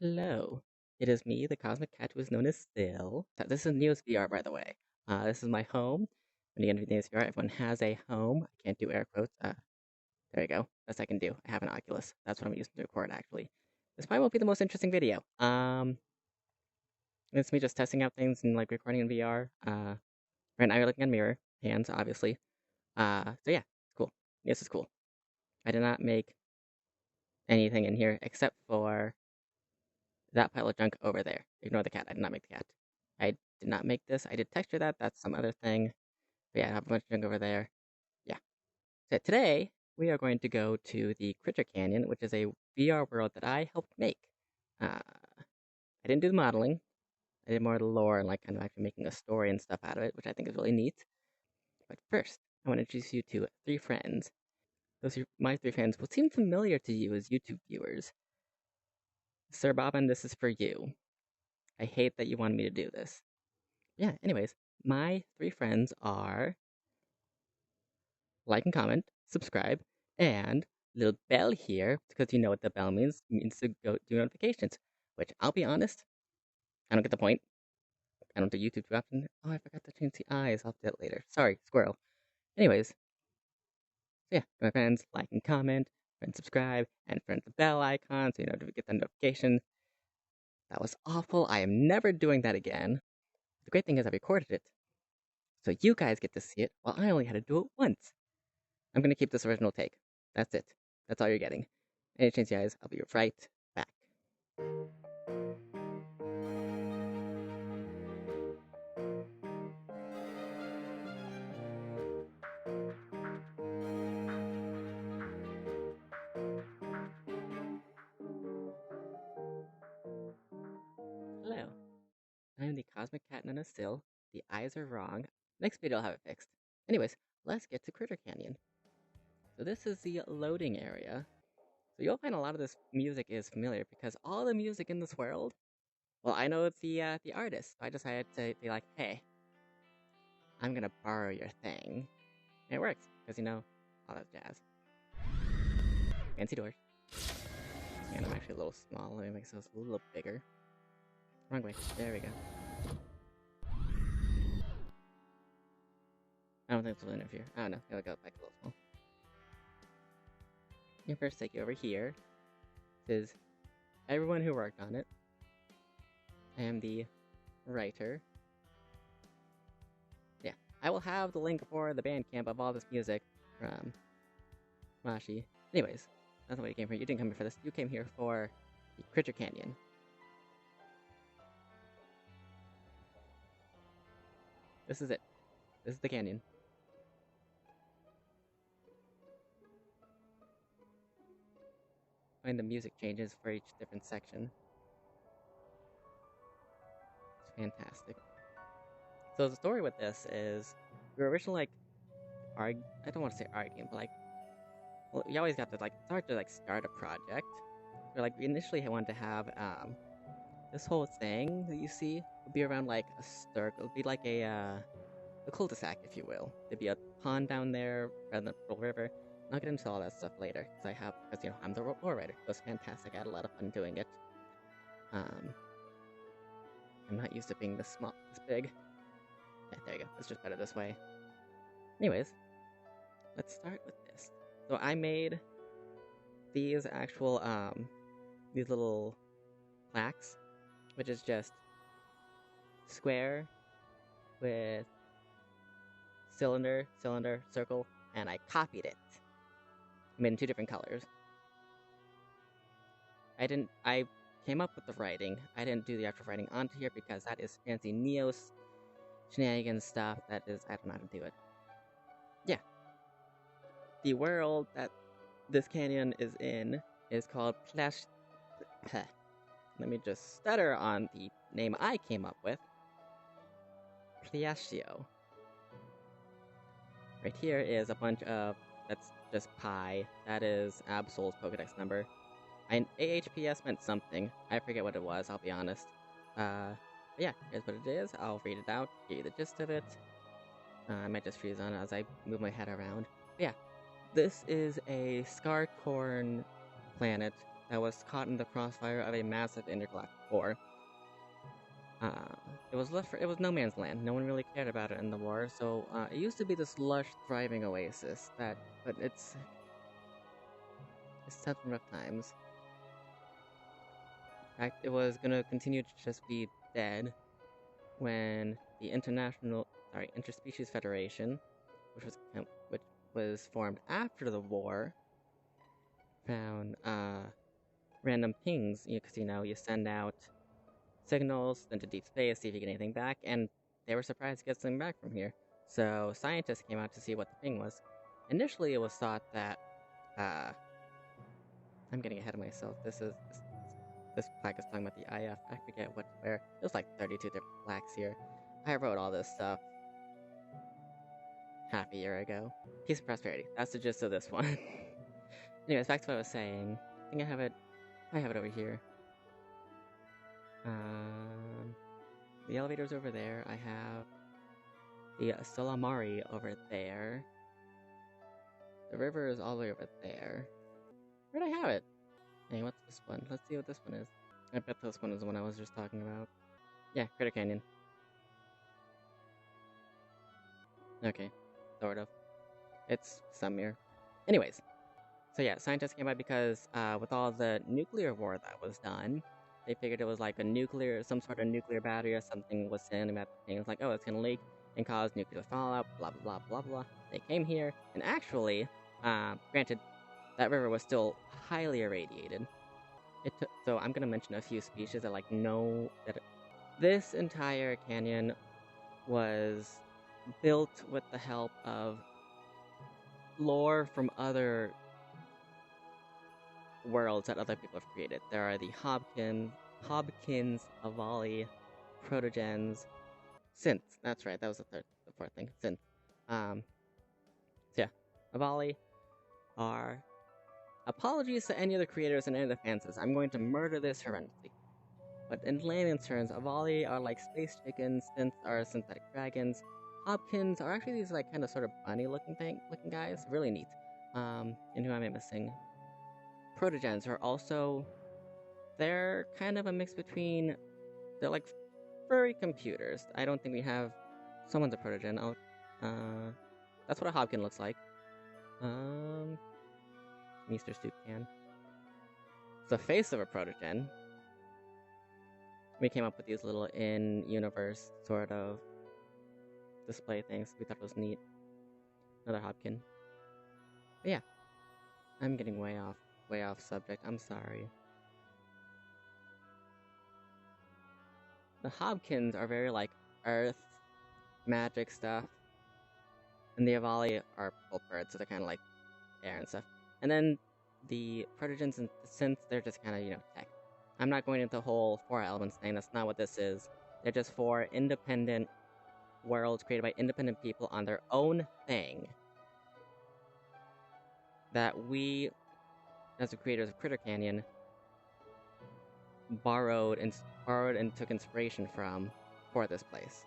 Hello, it is me, the Cosmic Cat who is known as Still. This is NeosVR, by the way. This is my home. When you enter NeosVR, everyone has a home. I can't do air quotes. There you go. Best I can do. I have an Oculus. That's what I'm using to record, actually. This probably won't be the most interesting video. It's me just testing out things and, like, recording in VR. Right now you're looking at mirror, hands, obviously. So yeah, it's cool. This is cool. I did not make anything in here except for that pile of junk over there. Ignore the cat. I did not make the cat. I did not make this. I did texture that. That's some other thing. But yeah, I have a bunch of junk over there. Yeah. So today, we are going to go to the Critter Canyon, which is a VR world that I helped make. I didn't do the modeling. I did more of the lore and, like, kind of actually making a story and stuff out of it, which I think is really neat. But first, I want to introduce you to three friends. My three friends will seem familiar to you as YouTube viewers. Sir Bobbin, this is for you. I hate that you wanted me to do this. Yeah, anyways, my three friends are like and comment, subscribe, and little bell here, because you know what the bell means. It means to go do notifications, which I'll be honest, I don't get the point. I don't do YouTube too often. Oh, I forgot to change the eyes. I'll do that later. Sorry, squirrel. Anyways, so yeah, my friends, like and comment, friends subscribe, and friends the bell icon so you know to get the notification. That was awful. I am never doing that again. The great thing is I recorded it, so you guys get to see it, while I only had to do it once. I'm gonna keep this original take. That's it. That's all you're getting. Any chance, guys, I'll be right back. Hello. I'm the Cosmic Cat Nana Still. The eyes are wrong. Next video I'll have it fixed. Anyways, let's get to Critter Canyon. So this is the loading area. So you'll find a lot of this music is familiar because all the music in this world, well, I know it's the artist. So I decided to be like, hey, I'm gonna borrow your thing. And it works, because you know, all that jazz. Fancy doors. And I'm actually a little small. Let me make this a little bigger. Wrong way. There we go. I don't think this will interfere. I don't know. It'll go back a little small. I'm first take you over here. This is everyone who worked on it. I am the writer. Yeah. I will have the link for the Bandcamp of all this music from Mashi. Anyways, that's not what you came for. You didn't come here for this. You came here for the Critter Canyon. This is it. This is the canyon. Find the music changes for each different section. It's fantastic. So the story with this is, we were originally I don't want to say arguing, but well, you always got to it's hard to start a project. We initially wanted to have this whole thing that you see would be around a circle. It would be like a cul-de-sac, if you will. There'd be a pond down there rather than a river. I'll get into all that stuff later, because I'm the lore writer. It was fantastic. I had a lot of fun doing it. I'm not used to being this big. Yeah, there you go. It's just better this way. Anyways, let's start with this. So I made these actual, these little plaques, which is just square with cylinder, circle, and I copied it. I made in two different colors. I came up with the writing. I didn't do the actual writing onto here because that is fancy Neos shenanigans stuff. I don't know how to do it. Yeah. The world that this canyon is in is called plaques. Let me just stutter on the name I came up with. Placio. Right here is a bunch of, that's just pi. That is Absol's Pokedex number. AHPS meant something. I forget what it was, I'll be honest. But yeah, here's what it is. I'll read it out, give you the gist of it. I might just freeze on it as I move my head around. But yeah, this is a Scarcorn planet that was caught in the crossfire of a massive intergalactic war. It was no man's land. No one really cared about it in the war, so it used to be this lush, thriving oasis but it's had some rough times. In fact, it was gonna continue to just be dead when the Interspecies Federation, which was formed after the war, found random pings. Because you send out signals into deep space, see if you get anything back, and they were surprised to get something back from here. So scientists came out to see what the ping was. Initially, it was thought that I'm getting ahead of myself. This plaque is talking about the IF. I forget where. There's like 32 different plaques here. I wrote all this stuff half a year ago. Peace and prosperity. That's the gist of this one. Anyways, back to what I was saying. I think I have it over here. The elevator's over there. I have the Solamari over there. The river is all the way over there. Where'd I have it? Hey, what's this one? Let's see what this one is. I bet this one is the one I was just talking about. Yeah, Critter Canyon. Okay, sort of. It's Summer. Anyways, so yeah, scientists came by because with all the nuclear war that was done, they figured it was like some sort of nuclear battery or something was sending that thing. It's like, oh, it's gonna leak and cause nuclear fallout, blah blah blah blah blah. They came here, and actually, granted, that river was still highly irradiated. So I'm gonna mention a few species that this entire canyon was built with the help of lore from other worlds that other people have created. There are the Hobkins, Avali, Protogens, Synths. That's right, that was the fourth thing. Synth. So yeah, Avali are. Apologies to any of the creators and any of the fans. I'm going to murder this horrendously. But in layman's terms, Avali are like space chickens, Synths are synthetic dragons, Hobkins are actually these like kind of sort of bunny looking guys. Really neat. And who am I missing? Protogens are also, they're kind of a mix between, they're like furry computers. I don't think we have, someone's a Protogen. That's what a Hobkin looks like. Mr. Soup Can. It's the face of a Protogen. We came up with these little in-universe sort of display things. We thought it was neat. Another Hobkin. But yeah, I'm getting way off subject. I'm sorry. The Hobkins are very like Earth magic stuff, and the Avali are full birds, so they're kind of like air and stuff. And then the Protogens and the Synths, they're just kind of, tech. I'm not going into the whole 4 elements thing, that's not what this is. They're just 4 independent worlds created by independent people on their own thing. That we, as the creators of Critter Canyon, borrowed and took inspiration from for this place.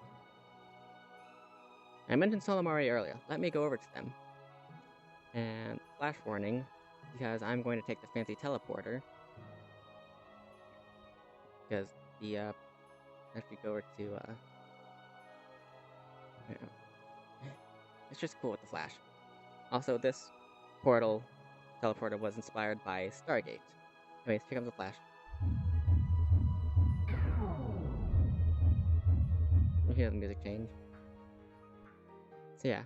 I mentioned Solamari earlier. Let me go over to them. And flash warning, because I'm going to take the fancy teleporter. Because the, actually go over to, it's just cool with the flash. Also, this teleporter was inspired by Stargate. Anyways, here comes the flash. You hear the music change. So yeah.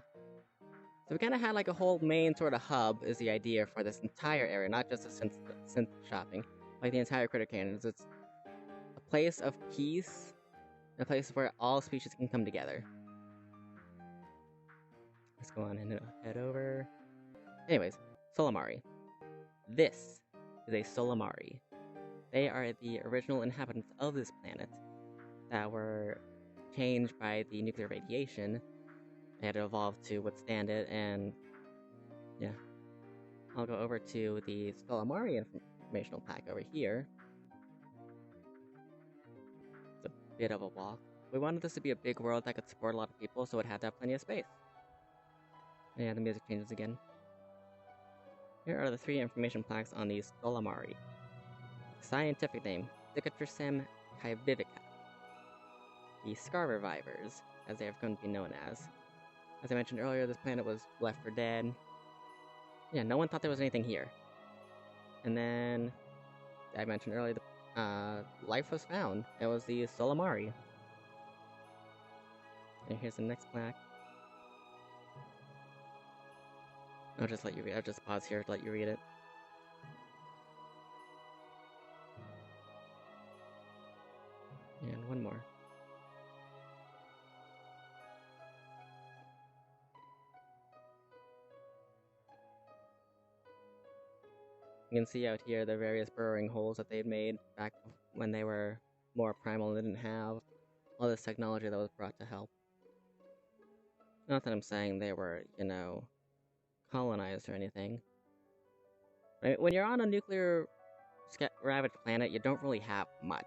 So we kind of had like a whole main sort of hub is the idea for this entire area, not just the synth shopping. Like the entire Critter Canyon. It's a place of peace, a place where all species can come together. Let's go on and head over. Anyways, Solamari. This is a Solamari. They are the original inhabitants of this planet that were changed by the nuclear radiation. They had to evolve to withstand it, and yeah. I'll go over to the Solamari informational pack over here. It's a bit of a walk. We wanted this to be a big world that could support a lot of people, so it had to have plenty of space. And yeah, the music changes again. Here are the 3 information plaques on the Solamari. Scientific name, Cicatricem kyvivica. The Scar Revivers, as they have come to be known as. As I mentioned earlier, this planet was left for dead. Yeah, no one thought there was anything here. And then, I mentioned earlier, life was found. It was the Solimari. And here's the next plaque. I'll just let you read. I'll just pause here to let you read it. And one more. You can see out here the various burrowing holes that they'd made back when they were more primal and they didn't have all this technology that was brought to help. Not that I'm saying they were, you know, colonized or anything. Right? When you're on a nuclear ravaged planet, you don't really have much.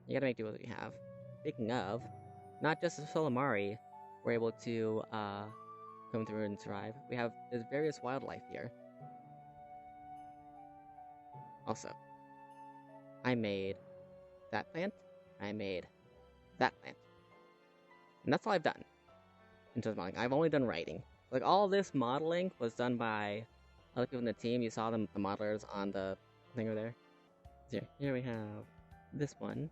You gotta make do with what you have. Speaking of, not just the Solimari were able to come through and survive. There's various wildlife here. Also, I made that plant, I made that plant. And that's all I've done in terms of modeling. I've only done writing. Like, all this modeling was done by other people in the team. You saw them, the modelers on the thing over there. So here we have this one.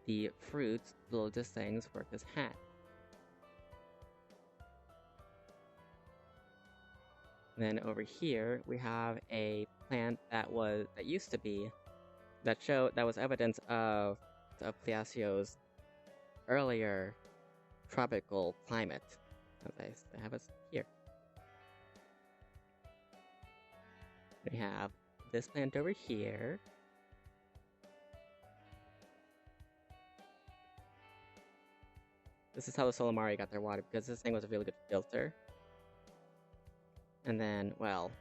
The fruits, little just things, work as hat. And then over here we have a plant that was evidence of Pliasio's earlier tropical climate. As I have us here. We have this plant over here. This is how the Solimari got their water, because this thing was a really good filter. And then, well,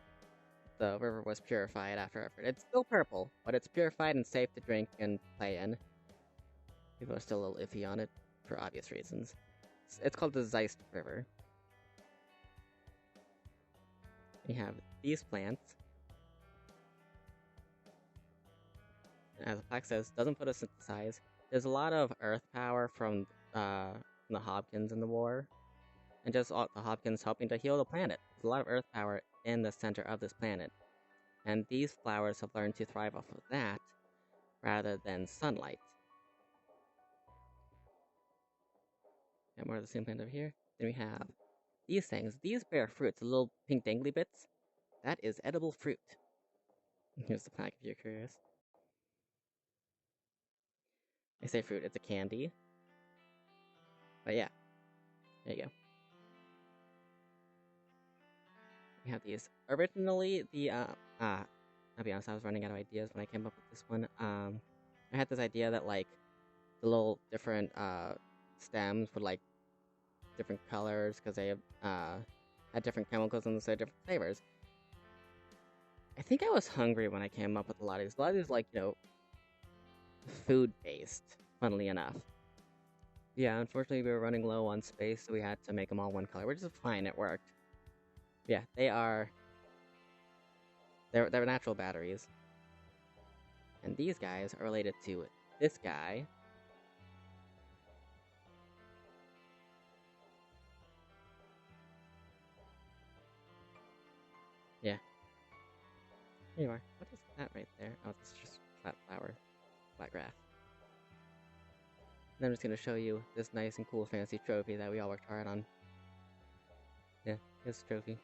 the river was purified after effort. It's still purple, but it's purified and safe to drink and play in. People are still a little iffy on it, for obvious reasons. It's called the Zeist River. We have these plants. As the plaque says, doesn't photosynthesize. There's a lot of earth power from the Hopkins in the war. And just the Hopkins helping to heal the planet. There's a lot of earth power in the center of this planet. And these flowers have learned to thrive off of that, rather than sunlight. Got more of the same plant over here. Then we have these things. These bear fruits, the little pink dangly bits. That is edible fruit. Here's the plaque if you're curious. I say fruit, it's a candy. But yeah, there you go. We have these. Originally, I'll be honest, I was running out of ideas when I came up with this one. I had this idea that, like, the little different, stems would, like, different colors, because they, had different chemicals and so different flavors. I think I was hungry when I came up with a lot of these. A lot of these, like, you know, food-based, funnily enough. Yeah, unfortunately we were running low on space, so we had to make them all one color, which is fine, it worked. Yeah, they're natural batteries. And these guys are related to this guy. Yeah. Here you are. What is that right there? Oh, it's just flat flower. Flat grass. And I'm just gonna show you this nice and cool fancy trophy that we all worked hard on. Yeah, here's the trophy.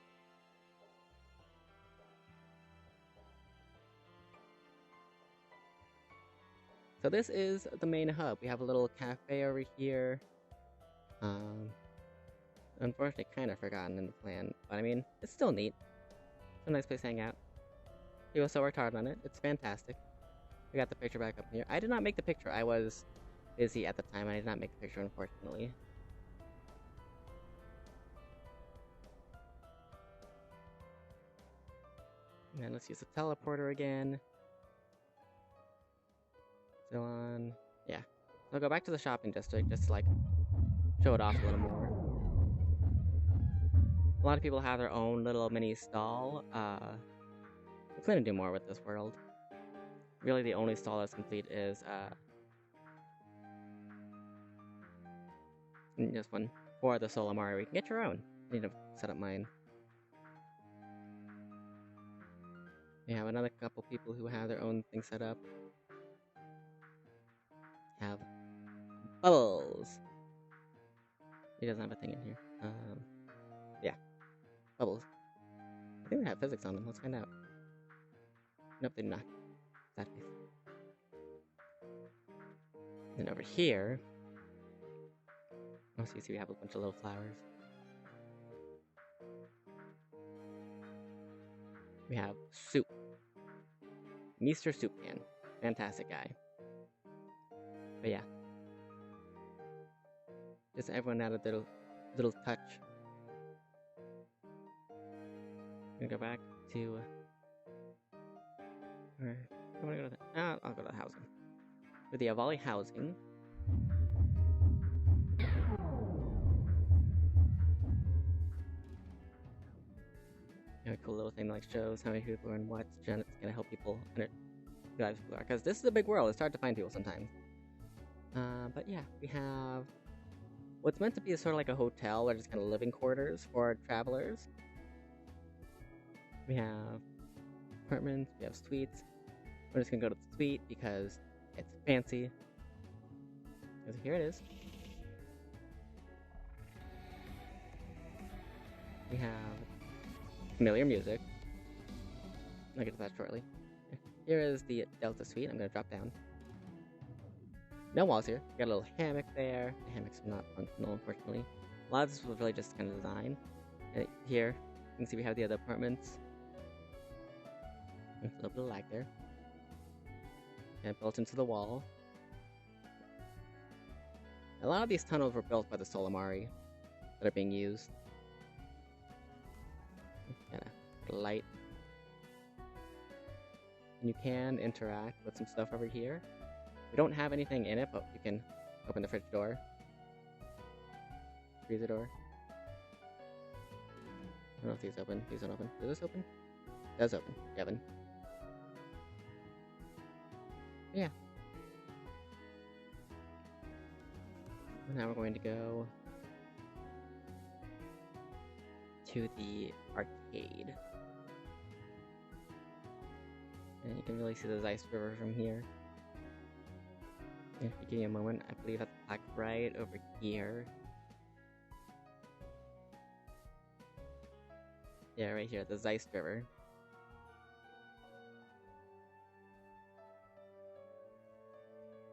So this is the main hub. We have a little cafe over here. Unfortunately, kind of forgotten in the plan, but I mean, it's still neat. It's a nice place to hang out. People still worked hard on it. It's fantastic. We got the picture back up here. I did not make the picture. I was busy at the time. I did not make the picture, unfortunately. And then let's use the teleporter again. Still on. Yeah. So I'll go back to the shopping district just to, like, show it off a little more. A lot of people have their own little mini stall. plan to do more with this world. Really, the only stall that's complete is this one for the Solomari. We can get your own. I need to set up mine. We have another couple people who have their own thing set up. Have Bubbles. He doesn't have a thing in here. Yeah. Bubbles. I think they have physics on them. Let's find out. Nope, they do not. That face. Then over here, oh, so you see we have a bunch of little flowers. We have Soup. Mr. Soup Can. Fantastic guy. But yeah. Just everyone added a little touch. I'm gonna go back to... Or, I wanna go to the... I'll go to the housing. For the Avali housing... A cool little thing that like shows how many people are in what. It's gonna help people realize people are, because this is a big world. It's hard to find people sometimes. But yeah, we have what's meant to be sort of like a hotel, or just kind of living quarters for travelers. We have apartments. We have suites. We're just gonna go to the suite because it's fancy. Because here it is. We have familiar music. I'll get to that shortly. Here is the Delta Suite. I'm going to drop down. No walls here. Got a little hammock there. The hammock's not functional, unfortunately. A lot of this was really just kind of design. And here, you can see we have the other apartments. There's a little bit of lag there. And built into the wall. A lot of these tunnels were built by the Solomari that are being used. Got a light. And you can interact with some stuff over here. We don't have anything in it, but you can open the fridge door. Freezer door. I don't know if these open. These don't open. Does this open? It does open. Kevin. Yeah. And now we're going to go to the arcade. And you can really see the Zeiss River from here. If you give me a moment, I believe that's the plaque right over here. Yeah, right here, the Zeiss River.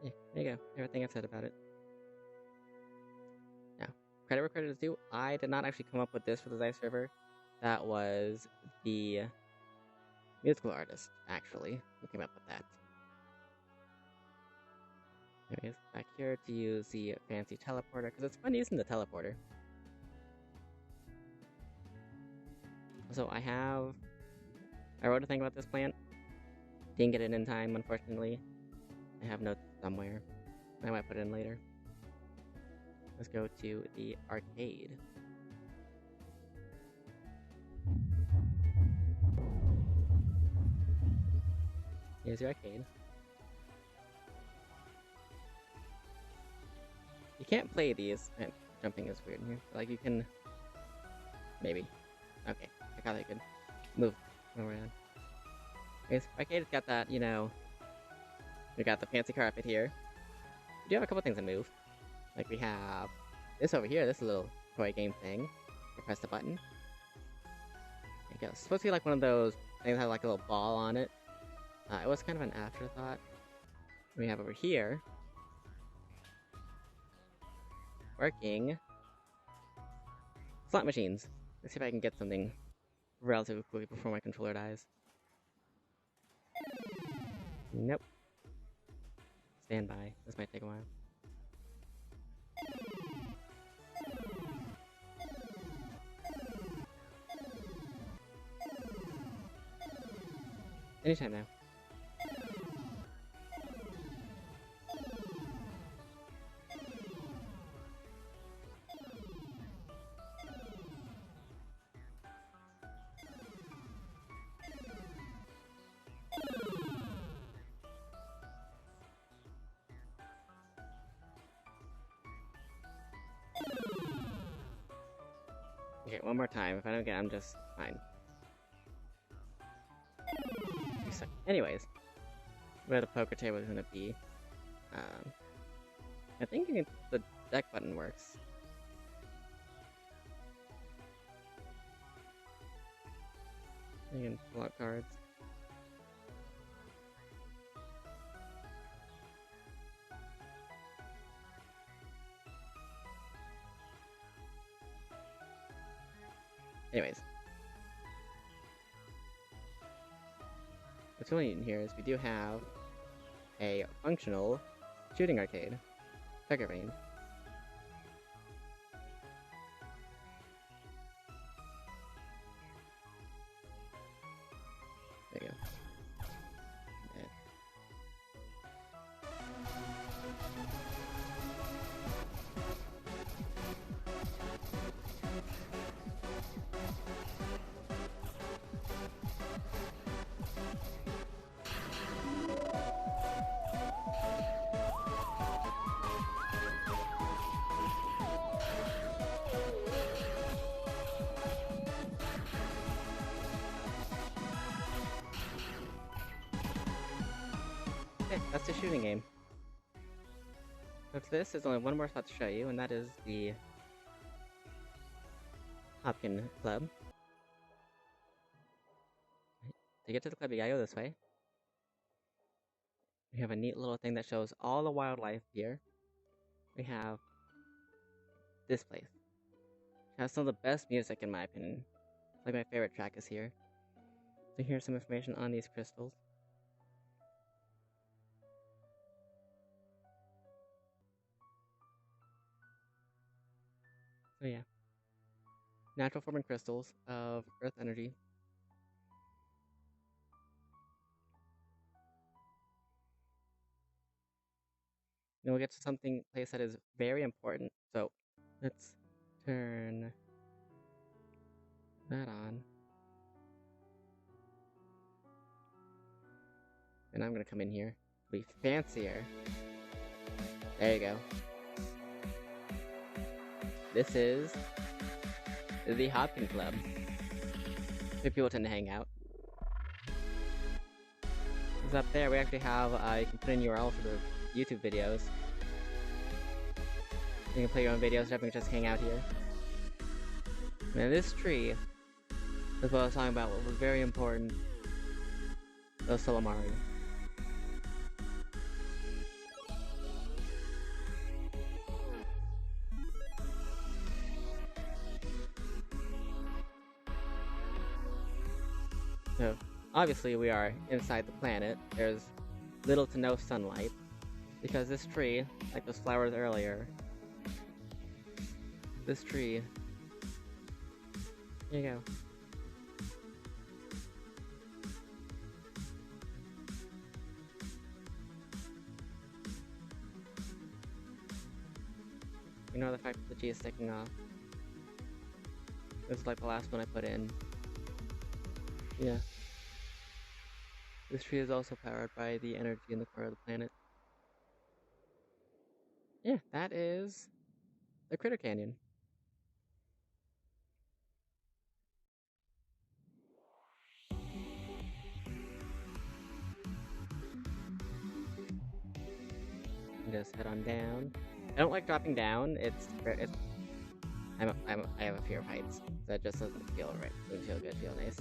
Yeah, there you go. Everything I've said about it. Now, credit where credit is due. I did not actually come up with this for the Zeiss River. That was the musical artist, actually, who came up with that. Anyways, back here to use the fancy teleporter, because it's fun using the teleporter. So I wrote a thing about this plant. Didn't get it in time, unfortunately. I have notes somewhere. I might put it in later. Let's go to the arcade. Here's your arcade. You can't play these. And jumping is weird in here. Like, you can... Maybe. Okay. I thought I could move around. This arcade's got that, you know... We got the fancy carpet here. We do have a couple things to move. Like, we have this over here. This little toy game thing. I press the button. There you go. It's supposed to be like one of those things that have like a little ball on it. It was kind of an afterthought. We have over here... working slot machines. Let's see if I can get something relatively quickly before my controller dies. Nope. Stand by. This might take a while. Anytime now. Okay, one more time. If I don't get it, I'm just fine. Anyways, where the poker table is gonna be. I think the deck button works. You can pull out cards. Anyways. What's really neat in here is we do have a functional shooting arcade. Second Rain. There you go. Yeah. Okay, that's the shooting game. So for this, there's only one more spot to show you, and that is the Hopkin Club. To get to the club, you gotta go this way. We have a neat little thing that shows all the wildlife here. We have this place. It has some of the best music in my opinion. Like my favorite track is here. So here's some information on these crystals. So yeah. Natural forming crystals of earth energy. Then we'll get to something place that is very important. So let's turn that on. And I'm gonna come in here. Be fancier. There you go. This is the Hopkin Club. Where people tend to hang out. Because up there we actually have, you can put in URL for the YouTube videos. You can play your own videos, or you can just hang out here. Now this tree is what I was talking about, what was very important. The Solomari. So, obviously we are inside the planet. There's little to no sunlight. Because this tree, like those flowers earlier, this tree, here you go. Ignore the fact that the G is sticking off. This is like the last one I put in. Yeah. This tree is also powered by the energy in the core of the planet. Yeah, that is the Critter Canyon. Just head on down. I don't like dropping down. I have a fear of heights. So it just doesn't feel right. Doesn't feel good. Feel nice.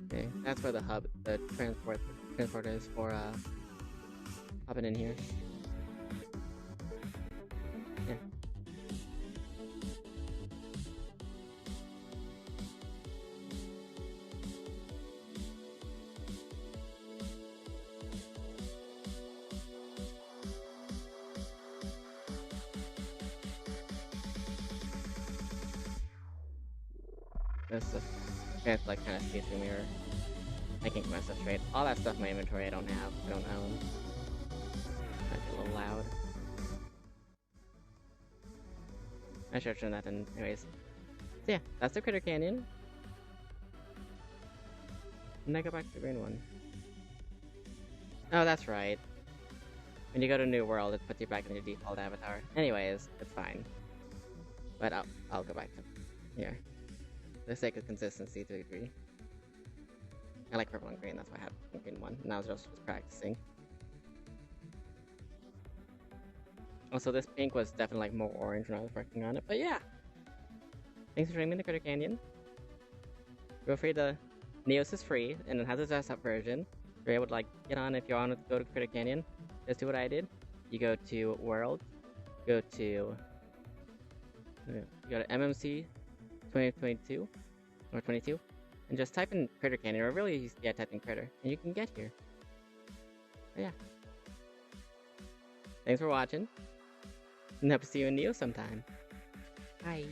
Okay, that's where the transport is for hopping in here. Yeah. This is a like kind of see-through mirror. I can't get my stuff straight. All that stuff in my inventory I don't have. I don't own. Might be a little loud. I should have shown that in anyways. So yeah, that's the Critter Canyon. And I go back to the green one. Oh, that's right. when you go to New World, it puts you back in your default avatar. Anyways, it's fine. But I'll go back to here. For the sake of consistency to a degree. I like purple and green, that's why I had the green one. And I was just practicing. Also, this pink was definitely like more orange when I was working on it, but yeah. Thanks for streaming the Critter Canyon. Feel free to... Neos is free, and it has a desktop version. You're able to like get on if you want to go to Critter Canyon. Just do what I did. You go to World, you go to MMC 2022 or 22, and just type in Critter Canyon, or really, yeah, type in Critter, and you can get here. But yeah. Thanks for watching, and hope to see you in Neo sometime. Bye.